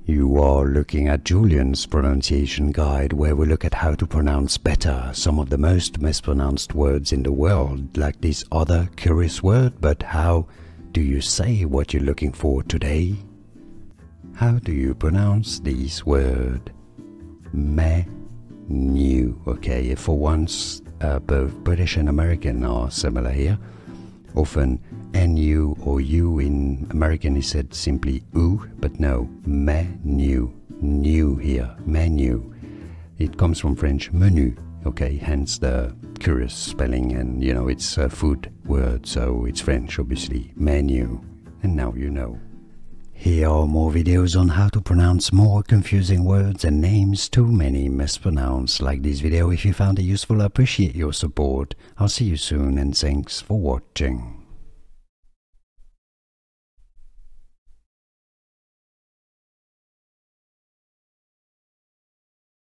You are looking at Julian's pronunciation guide, where we look at how to pronounce better some of the most mispronounced words in the world, like this other curious word. But how do you say what you're looking for today? How do you pronounce this word? Menu. Okay, for once, both British and American are similar here. Often NU or U in American is said simply U, but no, menu, new here, menu. It comes from French menu, okay, hence the curious spelling, and you know, it's a food word, so it's French, obviously, menu, and now you know. Here are more videos on how to pronounce more confusing words and names too many mispronounced. Like this video if you found it useful. I appreciate your support. I'll see you soon, and thanks for watching.